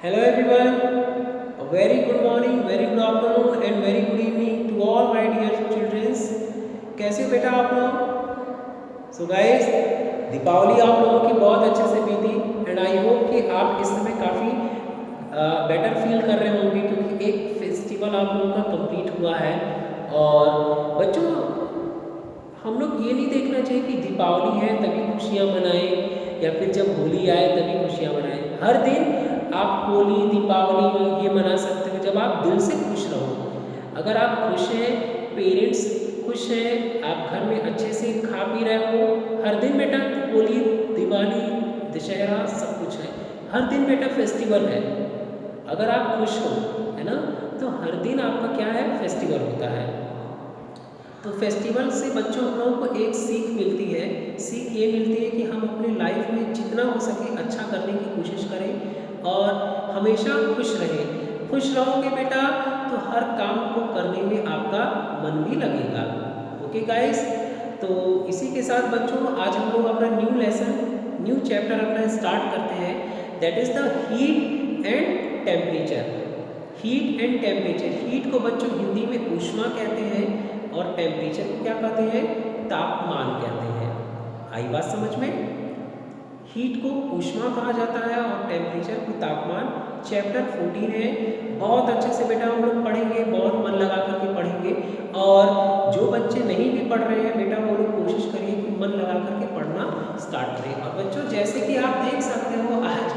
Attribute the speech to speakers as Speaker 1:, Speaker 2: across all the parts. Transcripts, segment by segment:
Speaker 1: Hello everyone, a very good morning, very good afternoon and very good evening to all my dear children. कैसे हो बेटा आप लोग? So guys, Deepawali आप लोगों की बहुत अच्छे से बीती एंड आई होप कि आप इस समय काफ़ी बेटर फील कर रहे होंगे क्योंकि एक फेस्टिवल आप लोगों का कंप्लीट हुआ है। और बच्चों, हम लोग ये नहीं देखना चाहिए कि दीपावली है तभी खुशियाँ मनाएं या फिर जब होली आए तभी खुशियाँ मनाएं। हर दिन आप होली दीपावली में ये मना सकते हो जब आप दिल से खुश रहो। अगर आप खुश हैं, पेरेंट्स खुश हैं, आप घर में अच्छे से खा पी रहे हो, हर दिन बेटा होली दिवाली दशहरा सब कुछ है, हर दिन बेटा फेस्टिवल है। अगर आप खुश हो, है ना, तो हर दिन आपका क्या है, फेस्टिवल होता है। तो फेस्टिवल से बच्चों हम लोगों को एक सीख मिलती है। सीख ये मिलती है कि हम अपनी लाइफ में जितना हो सके अच्छा करने की कोशिश करें और हमेशा खुश रहें। खुश रहोगे बेटा तो हर काम को करने में आपका मन भी लगेगा। ओके गाइस, तो इसी के साथ बच्चों आज हम लोग अपना न्यू लेसन, न्यू चैप्टर अपना स्टार्ट करते हैं। That is the heat and temperature. Heat and temperature, heat को बच्चों हिंदी में ऊष्मा कहते हैं और टेम्परेचर को क्या कहते हैं, तापमान कहते हैं। आई बात समझ में? हीट को ऊष्मा कहा जाता है और टेम्परेचर को तापमान। चैप्टर 14 है, बहुत अच्छे से बेटा हम लोग पढ़ेंगे, बहुत मन लगा करके पढ़ेंगे। और जो बच्चे नहीं भी पढ़ रहे हैं बेटा वो लोग कोशिश करिए कि मन लगा करके पढ़ना स्टार्ट करें। और बच्चों जैसे कि आप देख सकते हो आज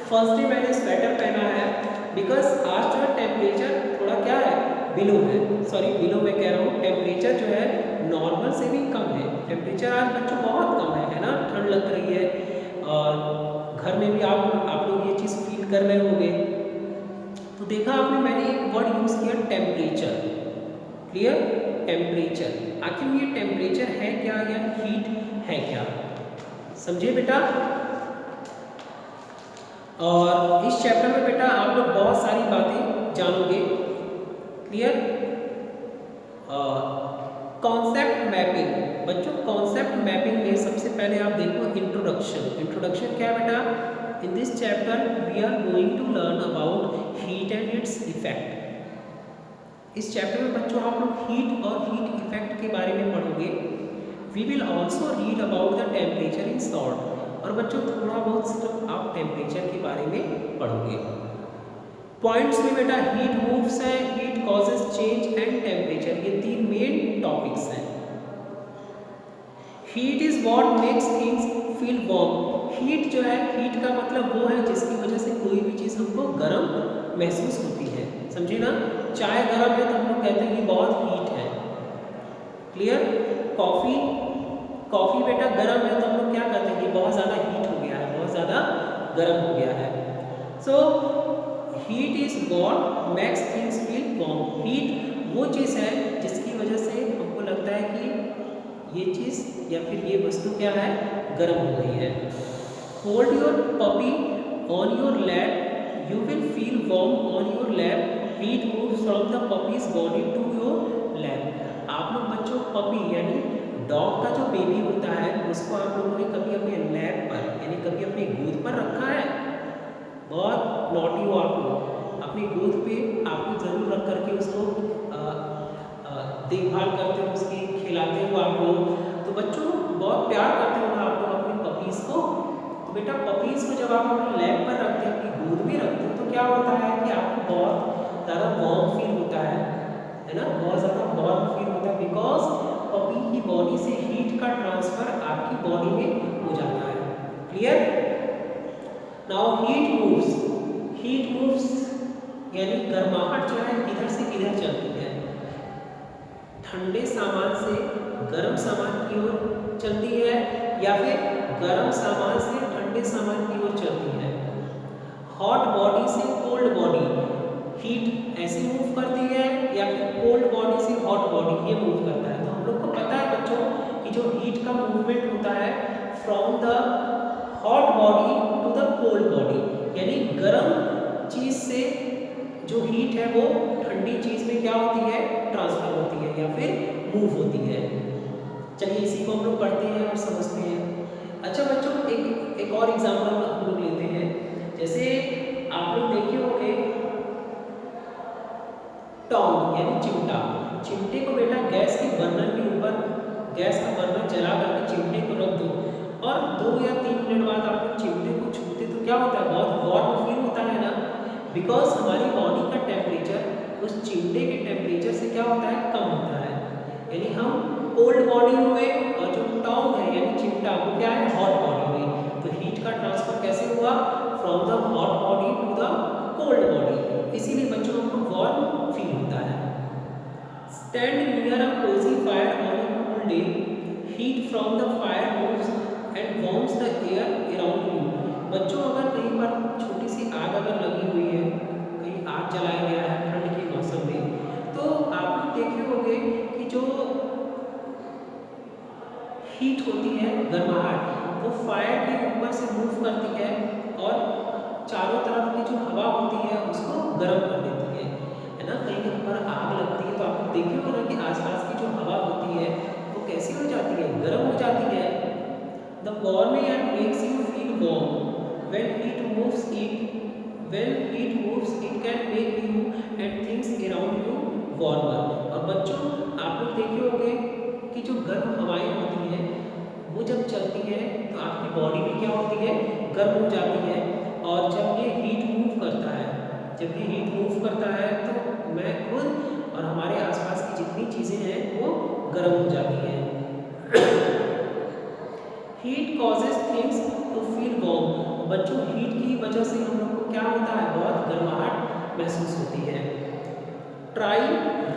Speaker 1: फर्स्ट डे मैंने स्वेटर पहना है बिकॉज आज जो है टेम्परेचर थोड़ा क्या है, बिलो है, सॉरी बिलो मैं कह रहा हूँ, टेम्परेचर जो है नॉर्मल से भी कम है। टेम्परेचर आज बच्चों बहुत कम है ना, ठंड लग रही है और घर में भी आप लोग ये चीज़ फील कर रहे होंगे। तो देखा आपने मैंने एक वर्ड यूज़ किया टेम्परेचर। क्लियर? टेम्परेचर, आखिर ये टेम्परेचर है क्या या हीट है क्या, समझे बेटा? और इस चैप्टर में बेटा आप लोग बहुत सारी बातें जानोगे। क्लियर? कॉन्सेप्ट मैपिंग, बच्चों कॉन्सेप्ट मैपिंग में सबसे पहले आप देखो इंट्रोडक्शन। इंट्रोडक्शन क्या है बेटा? In this chapter we are going to learn about heat and its effect. इस चैप्टर में बच्चों आप लोग हीट और हीट इफेक्ट के बारे में पढ़ोगे। We will also read about the temperature in short, और बच्चों थोड़ा बहुत सिर्फ आप टेम्परेचर के बारे में पढ़ोगे। पॉइंट्स में बेटा हीट मूव्स है, heat causes change and temperature, ये तीन मेन टॉपिक्स हैं। Heat is what makes things feel warm. Heat जो है, हीट का मतलब वो है जिसकी वजह से कोई भी चीज़ हमको गर्म महसूस होती है, समझे ना? चाय गर्म है तो हम लोग कहते हैं कि बहुत हीट है। क्लियर? कॉफ़ी, कॉफ़ी बेटा गर्म है तो हम लोग क्या कहते हैं कि बहुत ज़्यादा हीट हो गया है, बहुत ज़्यादा गर्म हो गया है। So heat is what makes things feel warm. Heat वो चीज़ है जिसकी वजह से हमको लगता है कि ये चीज़ या फिर ये वस्तु क्या है, गर्म हो गई है। Hold your puppy on your lap, you will feel warm on your lap, heat moves from the puppy's body to your lap. आप लोग बच्चों पपी यानी डॉग का जो बेबी होता है उसको आप लोगों ने कभी अपने लैप पर यानी कभी अपने गोद पर रखा है? बहुत नॉटी हो आप लोग, अपनी गोद पे आप लोग जरूर रख करके उसको देखभाल करते हो, उसकी खिलाते हो आप लोग। तो बच्चों बहुत प्यार करते हो ना आप लोग अपनी पपीज़ को। तो बेटा पपीज़ को जब आप अपने लैप पर रखते हो, अपनी गोद में रखते हो, तो क्या होता है कि आपको बहुत ज़्यादा वार्म फील होता है ना, बहुत ज़्यादा वार्म फील होता है बिकॉज पपी की बॉडी से हीट का ट्रांसफ़र आपकी बॉडी में हो जाता है। क्लियर? नाउ हीट मूव्स यानी गर्माहट जो है इधर से इधर चलती है, ठंडे सामान से गर्म सामान की ओर चलती है या फिर गर्म सामान से ठंडे सामान की ओर चलती है। हॉट बॉडी से कोल्ड बॉडी, हीट ऐसे मूव करती है या फिर कोल्ड बॉडी से हॉट बॉडी ये मूव करता है। तो हम लोग को पता है बच्चों कि जो हीट का मूवमेंट होता है from the hot body to the cold body, यानी गर्म चीज़ से जो हीट है वो ठंडी चीज़ में क्या होती है, ट्रांसफर होती है या फिर मूव होती है। चलिए इसी को हम लोग पढ़ते हैं और समझते हैं। अच्छा बच्चों एक और एग्जांपल हम लोग लेते हैं। जैसे आप लोग देखिए यानी चिमटा, चिमटे को बेटा गैस के बर्नर के ऊपर, गैस का बर्नर जला करके चिमटे को रख दो और 2 या 3 मिनट बाद आप चिमटे को छूते तो क्या होता है, बहुत वार्म फील होता है ना, बिकॉज हमारी बॉडी का टेम्परेचर उस चिमटे के टेम्परेचर से क्या होता है, कम होता है। यानी हम कोल्ड बॉडी हुए और जो टॉन्ग है यानी चिमटा वो क्या है, हॉट बॉडी हुई। तो हीट का ट्रांसफर कैसे हुआ, from the hot body to the cold body, इसीलिए बच्चों हमको वार्म फील होता है। Stand near a cosy fire on a cool day, heat from the fire moves and warms the air around you. बच्चों अगर कहीं पर छोटी सी आग अगर लगी हुई है, कहीं आग जलाया गया है ठंड के मौसम में, तो आप लोग देखे होंगे कि जो हीट होती है, गर्माहट, वो फायर के ऊपर से मूव करती है और चारों तरफ की जो हवा होती है उसको गर्म कर देती है ना। कहीं पर आग लगती है तो आप लोग देखे हो ना कि आसपास की जो हवा होती है वो कैसी हो जाती है, गर्म हो जाती है। The warm air makes you feel warm when heat moves it can make you and things around you warmer. और बच्चों आप लोग देखे होंगे कि जो गर्म हवाएं होती हैं वो जब चलती है तो आपकी बॉडी भी क्या होती है, गर्म हो जाती है। और जब ये हीट मूव करता है, जब ये हीट मूव करता है तो मैं खुद और हमारे आसपास की जितनी चीज़ें हैं वो गर्म हो जाती हैं। Heat causes things to feel warm. बच्चों हीट की वजह से हम लोग को क्या होता है, बहुत गर्माहट महसूस होती है। Try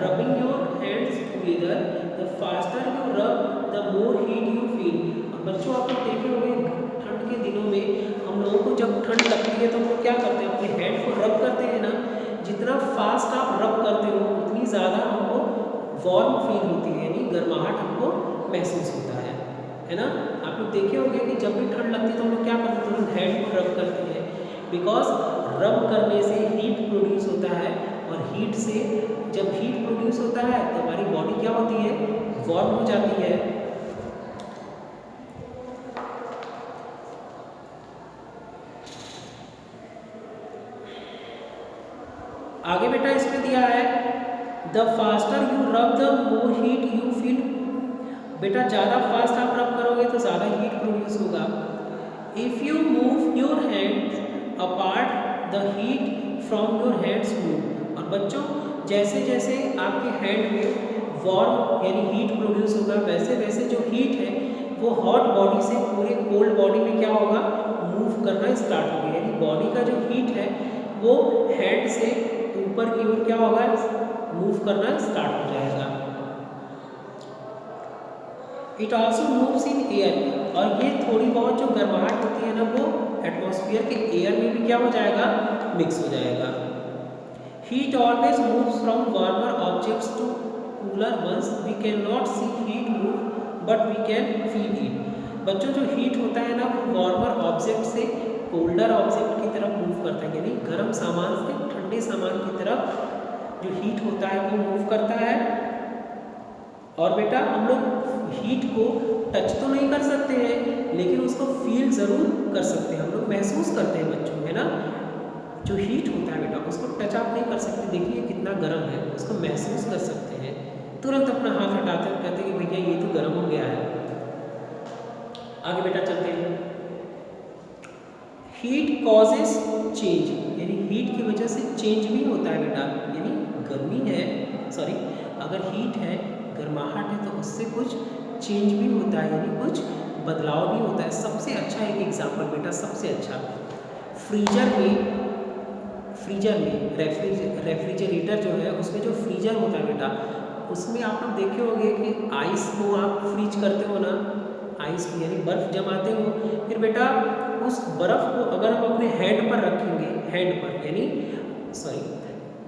Speaker 1: rubbing your hands together, the faster you rub the more heat you feel. और बच्चों आप लोग देखे होंगे ठंड के दिनों में हम लोगों को जब ठंड लगती है तो हम लोग क्या करते हैं, अपने हैंड को रब करते हैं ना। जितना फास्ट आप रब करते हो उतनी ज़्यादा हमको वार्म फील होती है, यानी गर्माहट हमको महसूस होता है ना। आप लोग देखे होंगे कि जब भी ठंड लगती है तो हम लोग क्या करते हैं, तुरंत हैंड को रब करते हैं, बिकॉज रब करने से हीट प्रोड्यूस होता है और हीट से जब हीट प्रोड्यूस होता है तो हमारी बॉडी क्या होती है, वार्म हो जाती है। आगे बेटा इसमें दिया है the faster you rub the more heat you feel. बेटा ज़्यादा फास्ट आप रब करोगे तो ज़्यादा हीट प्रोड्यूस होगा। If you move your hands apart the heat from your hands move. और बच्चों जैसे जैसे आपके हैंड में वार्म यानी हीट प्रोड्यूस होगा, वैसे वैसे जो हीट है वो हॉट बॉडी से पूरे कोल्ड बॉडी में क्या होगा, मूव करना स्टार्ट होगा। यानी बॉडी का जो हीट है वो हैंड से ऊपर की ओर क्या होगा, मूव करना स्टार्ट हो जाएगा। It also moves in air. और ये थोड़ी बहुत जो गर्माहट होती है ना वो एटमॉस्फेयर के एयर में भी क्या हो जाएगा, मिक्स हो जाएगा। Heat always moves from warmer objects to cooler ones. We can not see heat move but we can feel it. बच्चों जो हीट होता है ना वो वार्मर ऑब्जेक्ट से कोल्डर ऑब्जेक्ट की तरफ मूव करता है, यानी गर्म सामान से ठंडे सामान की तरफ जो हीट होता है वो मूव करता है। और बेटा हम लोग हीट को टच तो नहीं कर सकते हैं लेकिन उसको फील ज़रूर कर सकते हैं, हम लोग महसूस करते हैं बच्चों, है ना। जो हीट होता है बेटा उसको टच आप नहीं कर सकते, देखिए कितना गर्म है, उसको महसूस कर सकते हैं, तुरंत अपना हाथ हटाते हैं, कहते हैं कि भैया ये तो गर्म हो गया है। आगे बेटा चलते हैं। हीट कॉजेस चेंज, यानी हीट की वजह से चेंज भी होता है बेटा, यानी गर्मी है, सॉरी अगर हीट है, गर्माहट है तो उससे कुछ चेंज भी होता है, यानी कुछ बदलाव भी होता है। सबसे अच्छा एक एग्जांपल बेटा, सबसे अच्छा फ्रीजर में रेफ्रिजरेटर जो है उसमें जो फ्रीजर होता है बेटा, उसमें आप लोग देखे होंगे कि आइस को आप फ्रीज करते हो ना, आइस को यानी बर्फ़ जमाते हो, फिर बेटा उस बर्फ़ को अगर हम अपने हैंड पर रखेंगे, हैंड पर यानी सॉरी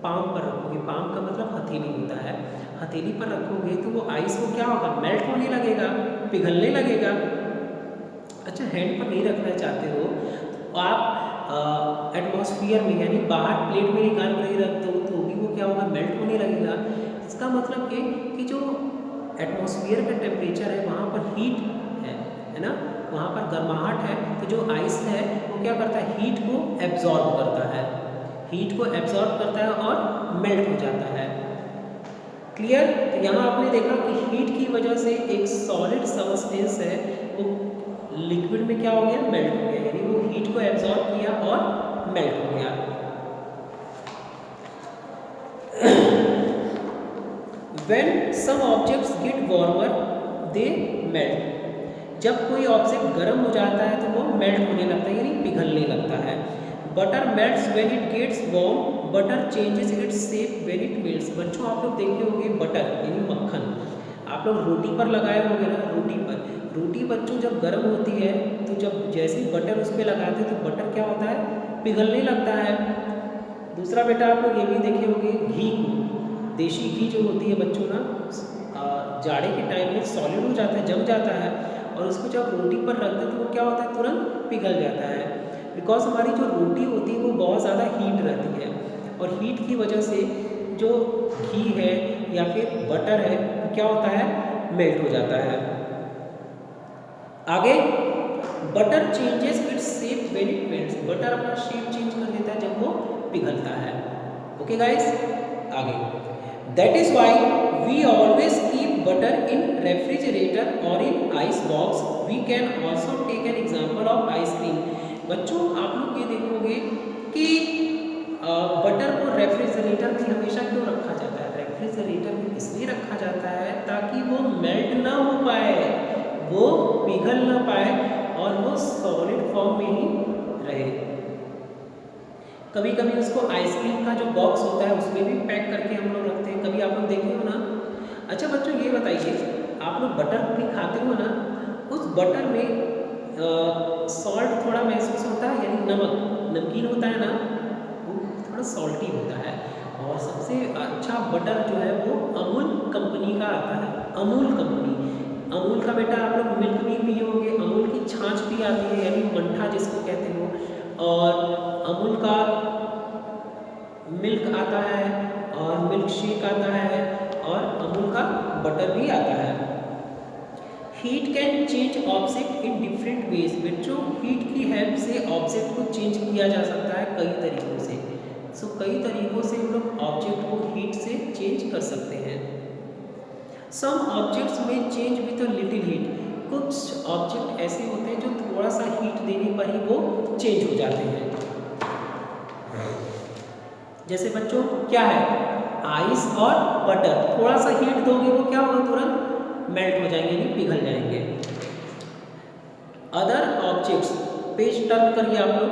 Speaker 1: पाम पर रखोगे, पाम का मतलब हथेली होता है, हथेली पर रखोगे तो वो आइस को क्या होगा, मेल्ट होने लगेगा, पिघलने लगेगा। अच्छा हैंड पर नहीं रखना चाहते हो तो आप एटमॉस्फेयर में यानी बाहर प्लेट में निकाल कर ही रखते हो तो भी वो क्या होगा, मेल्ट होने लगेगा। इसका मतलब ये कि जो एटमॉस्फेयर का टेम्परेचर है वहाँ पर हीट है ना, वहाँ पर गर्माहट है, तो जो आइस है वो क्या करता है, हीट को एब्जॉर्ब करता है, हीट को एब्जॉर्ब करता है और मेल्ट हो जाता है। क्लियर। तो यहाँ आपने देखा कि हीट की वजह से एक सॉलिड सबस्टेंस है वो लिक्विड में क्या हो गया, मेल्ट हो गया, यानी वो हीट को एब्जॉर्ब किया और मेल्ट हो गया। When some objects get warmer, they melt. जब कोई ऑब्जेक्ट गर्म हो जाता है तो वो मेल्ट होने लगता है, यानी पिघलने लगता है। Butter melts when it gets warm, butter changes its shape when it melts. बच्चों आप लोग देखे होंगे बटर यानी मक्खन, आप लोग रोटी पर लगाए होंगे ना, रोटी पर। रोटी बच्चों जब गर्म होती है तो जब जैसे ही बटर उस पर लगाते हैं तो बटर क्या होता है, पिघलने लगता है। दूसरा बेटा आप लोग ये भी देखे होंगे घी को, देशी घी जो होती है बच्चों ना, जाड़े के टाइम में सॉलिड हो जाता है, जम जाता है, और उसको जब रोटी पर रख दे तो वो क्या होता है, तुरंत पिघल जाता है। बिकॉज हमारी जो रोटी होती है वो बहुत ज़्यादा हीट रहती है, और हीट की वजह से जो घी है या फिर बटर है वो क्या होता है, मेल्ट हो जाता है। आगे butter changes its shape when it melts, butter अपना शेप चेंज कर देता है जब वो पिघलता है। ओके गाइस, आगे that is why we always keep butter in refrigerator और in ice box. We can also take an example of ice cream. बच्चों आप लोग ये देखोगे कि बटर को रेफ्रिजरेटर में हमेशा क्यों रखा जाता है, रेफ्रिजरेटर में इसलिए रखा जाता है ताकि वो मेल्ट ना हो पाए, वो पिघल ना पाए और वो सॉलिड फॉर्म में ही रहे। कभी कभी उसको आइसक्रीम का जो बॉक्स होता है उसमें भी पैक करके हम लोग रखते हैं, कभी आप लोग देखे हो ना। अच्छा बच्चों ये बताइए, आप लोग बटर भी खाते हो ना, उस बटर में सॉल्ट थोड़ा महसूस होता है, यानी नमक, नमकीन होता है ना, वो थोड़ा सॉल्टी होता है। और सबसे अच्छा बटर जो है वो अमूल कंपनी का आता है, अमूल कंपनी। अमूल का बेटा आप लोग मिल्क भी पिए होंगे, अमूल की छाछ भी आती है, यानी मट्ठा जिसको कहते हो, और अमूल का मिल्क आता है, और मिल्क शेक आता है, और अमूल का बटर भी आता है। Heat can change object in different ways. बच्चों हीट की हेल्प से ऑब्जेक्ट को चेंज किया जा सकता है कई तरीकों से। सो कई तरीकों से हम लोग ऑब्जेक्ट को हीट से चेंज कर सकते हैं। सम ऑब्जेक्ट्स में change with a little heat. कुछ ऑब्जेक्ट ऐसे होते हैं जो थोड़ा सा हीट देने पर ही वो चेंज हो जाते हैं। जैसे बच्चों क्या है, आइस और बटर, थोड़ा सा हीट दोगे वो क्या होगा, तुरंत मेल्ट हो जाएंगे, यानी पिघल जाएंगे। अदर ऑब्जेक्ट्स, पेज टर्न करिए आप लोग।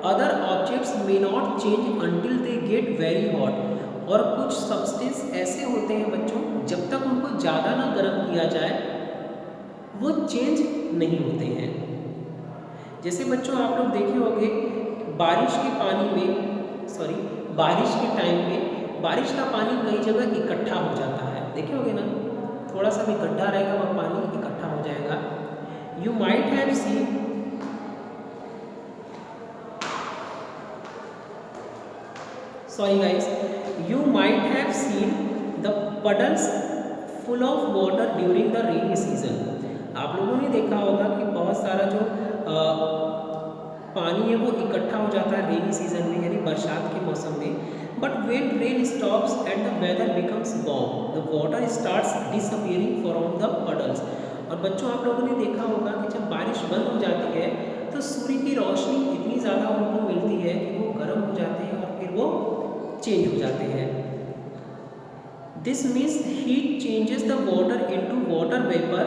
Speaker 1: Other objects may not change until they get very hot. और कुछ सब्सटेंस ऐसे होते हैं बच्चों, जब तक उनको ज़्यादा ना गर्म किया जाए वो चेंज नहीं होते हैं। जैसे बच्चों आप लोग देखे होंगे बारिश के पानी में, सॉरी बारिश के टाइम में बारिश का पानी कई जगह इकट्ठा हो जाता है, देखे होंगे ना, थोड़ा सा भी गड्ढा रहेगा वह पानी इकट्ठा हो जाएगा। You might have seen, sorry guys, you might have seen the puddles full of water during the rainy season. आप लोगों ने देखा होगा कि बहुत सारा जो पानी है वो इकट्ठा हो जाता है रेनी सीजन में, यानी बरसात के मौसम में। But when rain stops and the weather becomes warm, the water starts disappearing from the puddles। और बच्चों आप लोगों ने देखा होगा कि जब बारिश बंद हो जाती है तो सूर्य की रोशनी इतनी ज़्यादा उनको मिलती है कि वो गर्म हो जाते हैं और फिर वो चेंज हो जाते हैं। This means heat changes the water into water vapour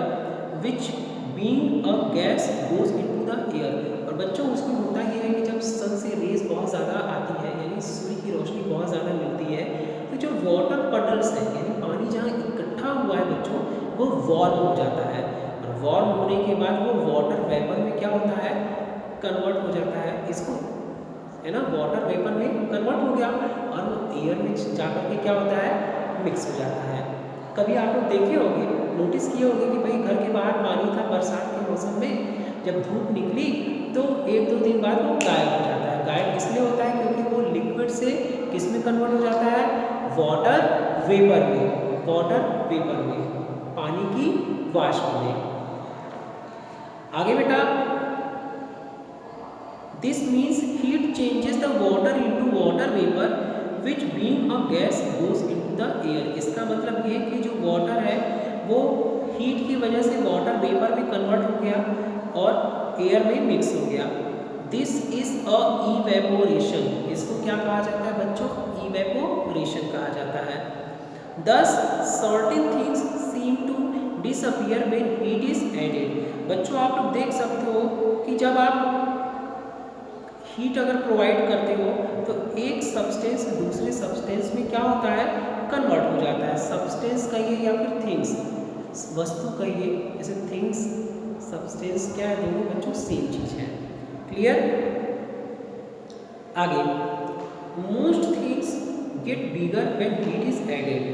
Speaker 1: which being a gas goes into the air. और बच्चों उसमें होता ये है कि जब सन से रेज बहुत ज़्यादा आती है, यानी सूर्य की रोशनी बहुत ज़्यादा मिलती है, तो जो वाटर पडल्स है यानी पानी जहाँ इकट्ठा हुआ है बच्चों वो वार्म हो जाता है, और वार्म होने के बाद वो वाटर वेपर में क्या होता है, कन्वर्ट हो जाता है। इसको है ना, वाटर वेपर में कन्वर्ट हो गया और वो एयर में जाकर के क्या होता है, मिक्स हो जाता है। कभी आप लोग देखे होंगे, नोटिस किए होंगे कि भाई घर के बाहर पानी था बरसात के मौसम में, जब धूप निकली तो 1-2 दिन बाद वो गायब हो जाता है। गायब इसलिए होता है क्योंकि वो लिक्विड से किस में कन्वर्ट हो जाता है, वाटर वेपर में, वाटर वेपर में, पानी की वाष्प में। आगे बेटा, this means heat changes the water into water vapour which being a gas goes into the air. इसका मतलब ये कि जो वाटर है वो हीट की वजह से वाटर वेपर में कन्वर्ट हो गया और एयर में मिक्स हो गया। This is a evaporation. इसको क्या कहा जाता है बच्चों? इवेपोरेशन कहा जाता है। Thus certain things seem to disappear when heat is added। बच्चों आप लोग देख सकते हो कि जब आप हीट अगर प्रोवाइड करते हो तो एक सब्सटेंस दूसरे सब्सटेंस में क्या होता है? कन्वर्ट हो जाता है। सब्सटेंस कहिए या फिर थिंग्स, वस्तु कहिए, जैसे थिंग्स सब्सटेंस क्या है, दोनों बच्चों सेम चीज है। क्लियर? आगे, most things get bigger when heat is added.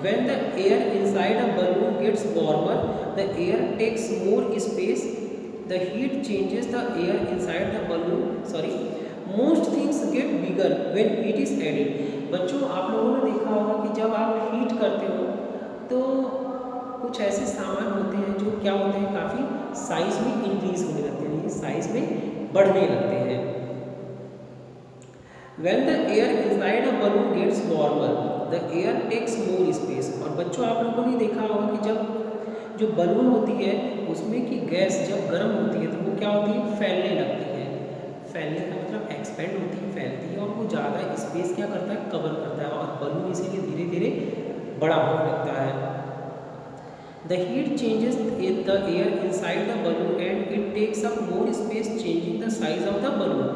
Speaker 1: When the air inside a balloon gets warmer, the air takes more space. The heat changes the air inside the balloon. Sorry, most things get bigger when heat is added. बच्चों आप लोगों ने देखा होगा कि जब आप heat करते हो तो कुछ ऐसे सामान होते हैं जो क्या होते हैं, काफ़ी साइज में इंक्रीज होने लगते हैं, साइज में बढ़ने लगते हैं। When the air inside a balloon gets warmer, the air takes more space। और बच्चों आप लोगों ने देखा होगा कि जब जो बलून होती है उसमें की गैस जब गर्म होती है तो वो क्या होती है? फैलने लगती है। फैलने का मतलब एक्सपेंड होती है, फैलती है और वो ज़्यादा स्पेस क्या करता है? कवर करता है और बलून इसीलिए धीरे धीरे बड़ा होने लगता है। The heat changes the air inside the balloon and it takes up more space, changing the size of the balloon।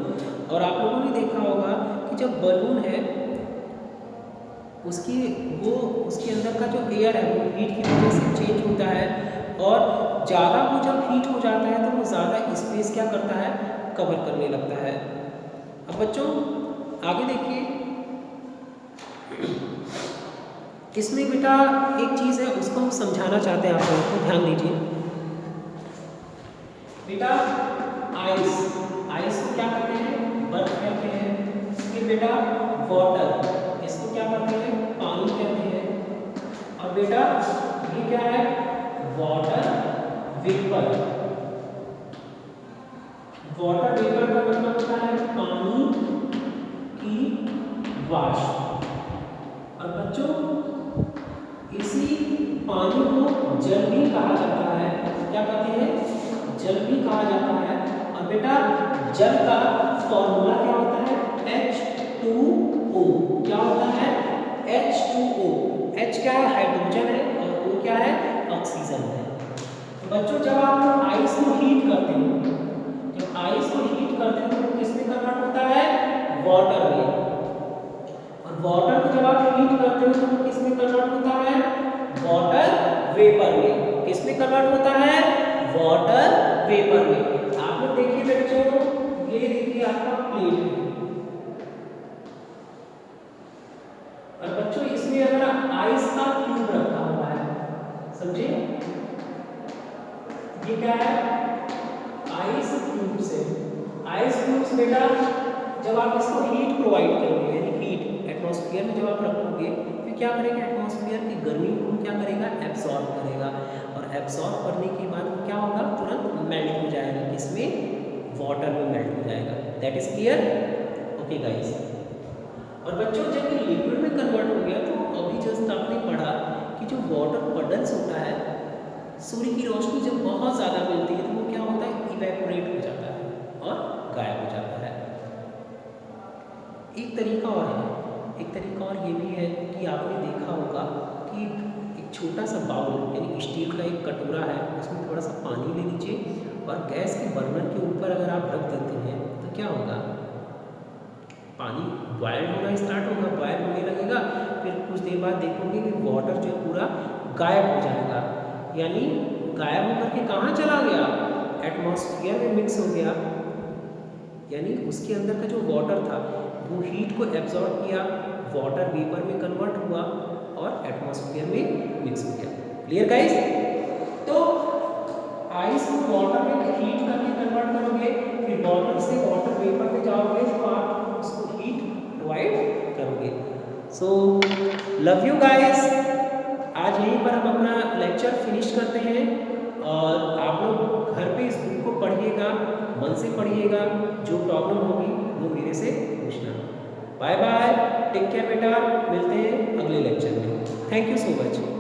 Speaker 1: और आप लोगों ने देखा होगा कि जब बलून है उसके अंदर का जो एयर है वो हीट की वजह से चेंज होता है और ज़्यादा वो जब हीट हो जाता है तो वो ज़्यादा स्पेस क्या करता है? कवर करने लगता है। अब बच्चों आगे देखिए, इसमें बेटा एक चीज़ है उसको हम समझाना चाहते हैं आप लोगों को, ध्यान दीजिए बेटा। आइस, आइस को क्या कहते हैं? बर्फ कहते हैं। फिर बेटा वाटर, इसको क्या कहते हैं? पानी कहते हैं। और बेटा ये क्या है? Water vapour. वाटर वेपर का मतलब होता है पानी की वाष्प। और बच्चों इसी पानी को जल भी कहा जाता है। क्या कहते हैं? जल भी कहा जाता है। और बेटा जल का फॉर्मूला क्या होता है? H2O। क्या होता है? H2O। H क्या है? हाइड्रोजन है और O क्या है? ऑक्सीजन है। तो बच्चों जब आप आइस को हीट करते हो, जब आइस को हीट करते हो तो किसमें कन्वर्ट होता है? वाटर में। और वाटर को जब आप हीट करते हो तो वो किसमें कन्वर्ट होता है? वाटर वेपर में। किसमें कन्वर्ट होता है? वाटर वेपर में। आप लोग देखिए बच्चों, ये देखिए आपका प्लेट है और बच्चों इसमें अगर आइस का क्यूब रखा हुआ है, समझे? ये क्या है? आइस क्यूब से। आइस क्यूब्स बेटा जब आप इसको हीट प्रोवाइड करोगे, यानी हीट एटमॉस्फेयर में जब आप रखोगे तो क्या करेगा? एटमॉस्फेयर की गर्मी को क्या करेगा? एब्सॉर्ब करेगा और एब्सॉर्ब करने के बाद क्या होगा? तुरंत मेल्ट हो जाएगा। किसमें? वाटर में मेल्ट हो जाएगा। That is clear? Okay guys. और बच्चों जब ये लिक्विड में कन्वर्ट हो गया तो अभी जस्ट आपने पढ़ा कि जो वाटर बबल्स होता है, सूर्य की रोशनी जब बहुत ज़्यादा मिलती है तो वो क्या होता है? इवेपोरेट हो जाता है और गायब हो जाता है। एक तरीका और है, एक तरीका और ये भी है कि आपने देखा होगा कि एक छोटा सा बाउल यानी स्टील का एक कटोरा है, उसमें थोड़ा सा पानी ले लीजिए और गैस के बर्नर के ऊपर अगर आप रख देते हैं तो क्या होगा? पानी बॉयल होना स्टार्ट होगा, बॉयल होने लगेगा, फिर कुछ देर बाद देखोगे कि वाटर जो है पूरा गायब हो जाएगा। यानी गायब होकर के कहाँ चला गया? एटमॉस्फेयर में मिक्स हो गया। यानी उसके अंदर का जो वाटर था वो हीट को एब्जॉर्ब किया, वाटर वेपर में कन्वर्ट हुआ और एटमॉस्फेयर में मिक्स हो गया। Clear guys? तो आइस को वाटर में हीट करके कन्वर्ट करोगे, फिर वाटर से वाटर वेपर में जाओगे तो आप उसको हीट प्रोवाइड करोगे। So love you guys. आज यहीं पर हम अपना लेक्चर फिनिश करते हैं और आप लोग घर पे इस बुक को पढ़िएगा, मन से पढ़िएगा। जो प्रॉब्लम होगी वो मेरे से पूछना। बाय बाय, टेक केयर बेटा, मिलते हैं अगले लेक्चर में। Thank you so much.